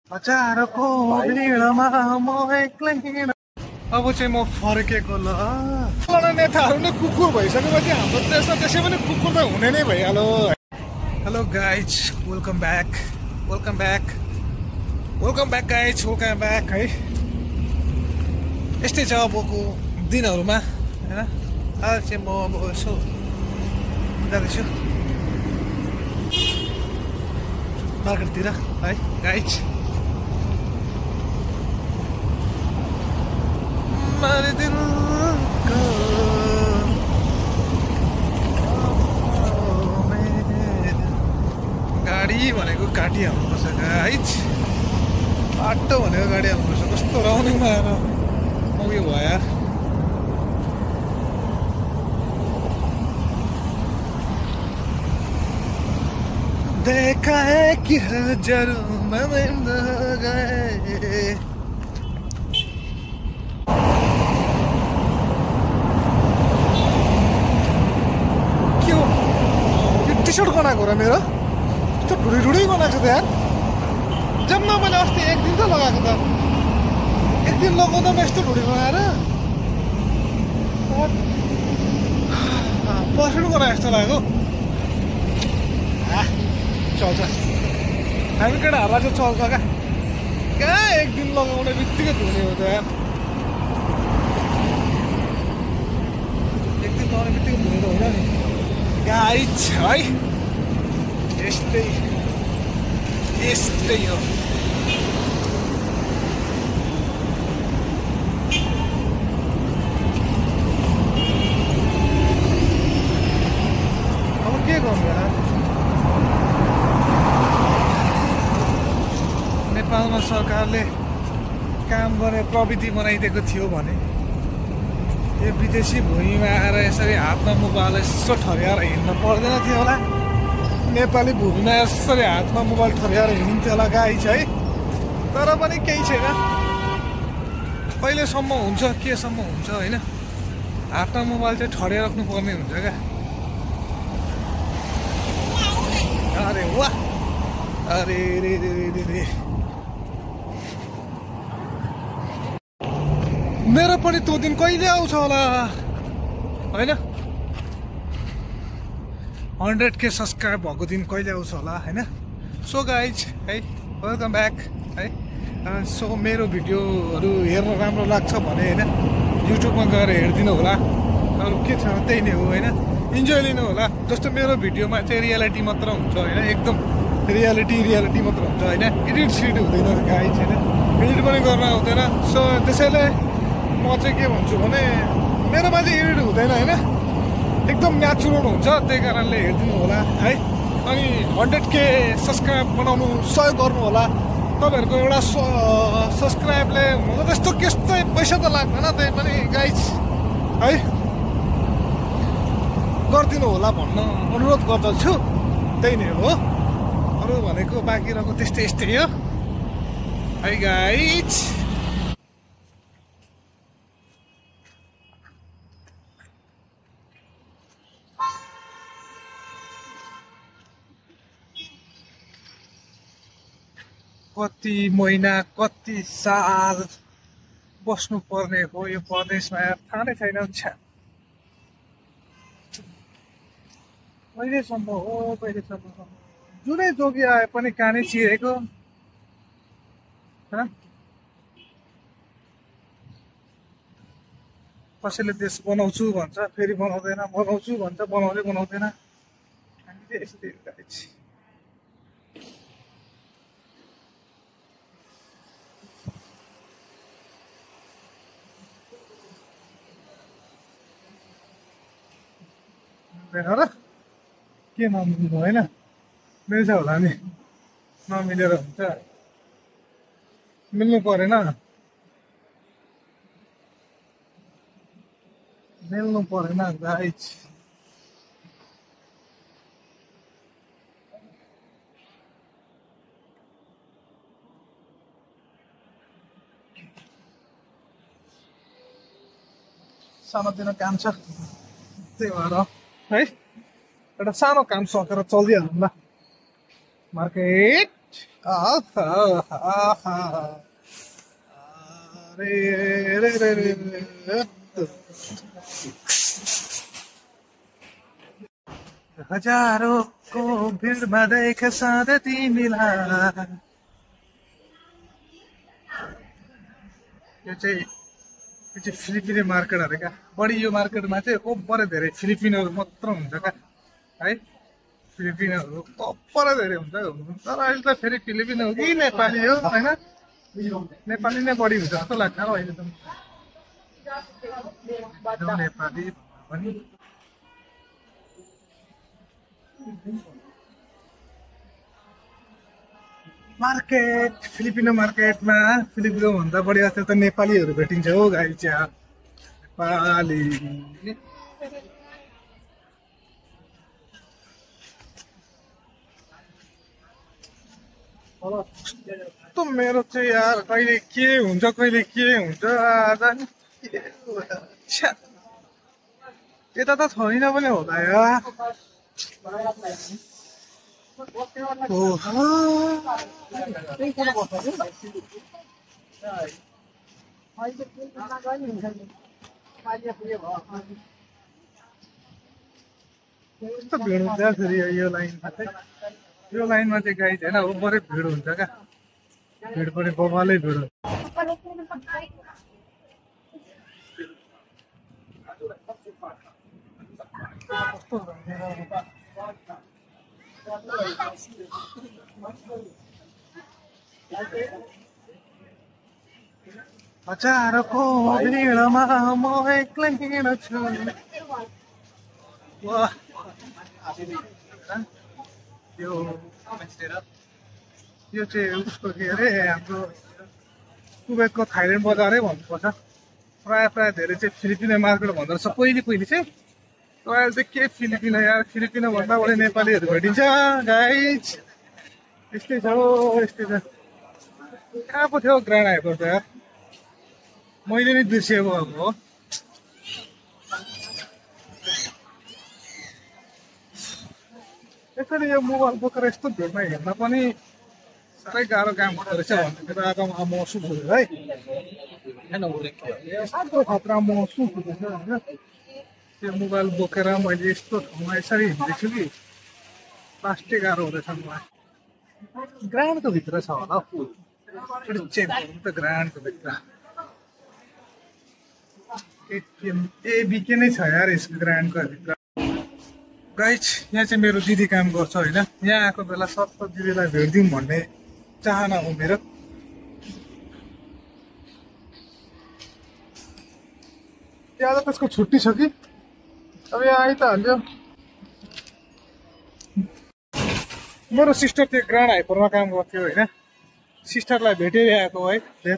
हजारको भिडमा म एक्लै हिँड। अब चाहिँ म फर्केको ल नेताहरू नै कुकुर भइसकेपछि हाम्रो देशमा त्यसै पनि कुकुर त हुने नै भइहाल्यो। Hello guys, welcome back guys, welcome back है। यस्तै छ अबको दिनहरूमा होइन। आज चाहिँ म अब यसो जाँदैछु मार्केटतिर है गाइज। मेरे दिल को गाडी भनेको काटी हाल्नुपर्छ गाइज, बाटो भनेको गाडी हाल्नुपर्छ। कस्तो राउन्डिङमा आएर उयो भयो यार। देखा है कि हजारों में गए। टी-सर्ट बनाएको र मेरो यस्तो ढुडी बनाएको छ त यार। जम्मा मैले अस्ति एक दिन त लगाएको त, एक दिन लगाउँदामा यस्तो ढुडी बनाएर पर्फ्युम बनाए जस्तो लाग्यो। चल्छ हामी केटाहरूलाई चाहिँ चल्छ क्या। कहाँ एक दिन लगाउने बित्तिकै धुने हो त यार। एक दिन लगाउने बित्तिकै धुने त होइन नि गाइज है। यस्तै हो। अब के गर्नु यार। नेपालमा सरकारले काम गर्ने प्रविधि बनाइदिएको थियो भने यो विदेशी भूमिमा आएर यसरी हातमा मोबाइल यसो ठर्याएर हिँड्न पर्दैन थियो होला। नेपाली भूमिमा यसरी हातमा मोबाइल ठर्याएर हिँडिन्थ्यो होला गाइज है। तर पनि केही छैन, कहिलेसम्म हुन्छ केसम्म हुन्छ होइन। हातमा मोबाइल चाहिँ ठड्याइ राख्नु पर्ने हुन्छ क्या। अरे वाह, अरे रे रे रे रे। मेरो पनि त्यो दिन कहिले आउँछ होला होइन। 100K सब्सक्राइब भएको दिन कहिले आउँछ होला होइन। सो गाइज है, वेलकम ब्याक है। सो मेरो भिडियोहरू हेर्न राम्रो लाग्छ भने होइन युट्युबमा गएर हेरिदिनु होला। अरू के छ त्यही नै हो होइन। इन्जोय लिनु होला। जस्तो मेरो भिडियोमा चाहिँ रियालिटी मात्र हुन्छ होइन, एकदम रियालिटी मात्र हुन्छ होइन। एडिट सिडिट हुँदैन गाइज होइन, एडिट पनि गर्न हुँदैन। सो त्यसैले म चाहिँ के भन्छु भने मेरोमा चाहिँ एडिट हुँदैन होइन, एकदम नेचुरल हुन्छ। त्यही कारणले हेरिदिनु होला है। अनि 100K सब्सक्राइब बनाउनु सहयोग गर्नु होला। तपाईँहरूको एउटा सब्सक्राइबले मलाई त्यस्तो त्यस्तै पैसा त लाग्दैन, त्यही पनि गाइज है गरिदिनु होला भन्न अनुरोध गर्दछु। त्यही नै हो, अरू भनेको बाँकी रहेको त्यस्तै हो है गाइज। कति महिना कति साल बस्नु पर्ने हो यो प्रदेशमा यार, थाहा नै छैन। कहिलेसम्म जुनै जोगी आए पनि कानै चिरेको होइन। कसैले देश बनाउँछु भन्छ, फेरि बनाउँदैन, बनाउँछु भन्छ, बनाउँदैन। हामी चाहिँ यस्तै गाइज। र के नमिल्नु होइन, मिल्छ होला नि, नमिलेर हुन्छ, मिल्नु परेन, मिल्नु परेन गाइज। सानोतिनो काम छ त्यही भएर है एउटा सानो काम सकेर चलिहालौँ ल। मार्केट हजारों को भिडमा देख सधैँ तिमीलाई। यो चाहिँ फिलिपिने मार्केट अरे क्या। बढी यो मार्केटमा चाहिँ ओभरै धेरै फिलिपिनहरू मात्र हुन्छ क्या है। फिलिपिनहरू ओभरै धेरै हुन्छ। तर अहिले त फेरि फिलिपिन हो कि नेपाली हो होइन, नेपाली नै बढी हुन्छ जस्तो लाग्छ अब अहिले त। नेपाली पनि मार्केट, फिलिपिनो मार्केटमा फिलिपिनो भन्दा बढी जस्तो त नेपालीहरू भेटिन्छ हो गाइस। नेपाली त मेरो चाहिँ यार कहिले के हुन्छ आज नि यता त छैन पनि होला यार। कस्तो भिड हुन्छ फेरि यो लाइनमा चाहिँ। यो लाइनमा चाहिँ गाइस होइन ओभरै भिड हुन्छ क्या। भिड पनि बबालै भिड हुन्छ। हजारको भिडमा म एक्लै हिँड्छु। यो चाहिँ उसको के अरे हाम्रो कुवेतको थाइल्यान्ड बजारै भन्नुपर्छ। प्रायः धेरै चाहिँ फिलिपिनो मार्केट भन्दो रहेछ पहिले चाहिँ। अहिले त के फिलिपिनो यार, फिलिपिनो भन्दा बढी नेपालीहरू भेटिन्छ गाइस। यस्तै छ यस्तै छ। कहाँ पो थियो ग्रान्ड हाइपर त यार, मैले नै बिर्सेको अब हो। यसरी यो मोबाइल बोकेर यस्तो भिडमा हेर्न पनि साह्रै गाह्रो काम हुँदो रहेछ भन्ने मेरो आँखामा महसुस हुँयो है। यस्तो खतरा महसुस हुँदैछ होइन। त्यो मोबाइल बोकेर मैले यस्तो ठाउँमा यसरी हिँड्दैछु कि लास्टै गाह्रो हुँदैछ मलाई। ग्रान्डको भित्र छ होला हौ, चेक गरौँ त ग्रान्डको भित्र। एबिके नै छ यार यसको ग्रान्डको भित्र। गाइस यहाँ चाहिँ मेरो दिदी काम गर्छ होइन। यहाँ आएको बेला सबै दिदीलाई भेटिदिउँ भन्ने चाहना हो मेरो। त्यहाँ त त्यसको छुट्टी छ कि अब यहाँ आइ त हाल्यो। मेरो सिस्टर त्यो ग्रान्ड हाइपरमा काम गर्थ्यो होइन। सिस्टरलाई भेटिरहेको है।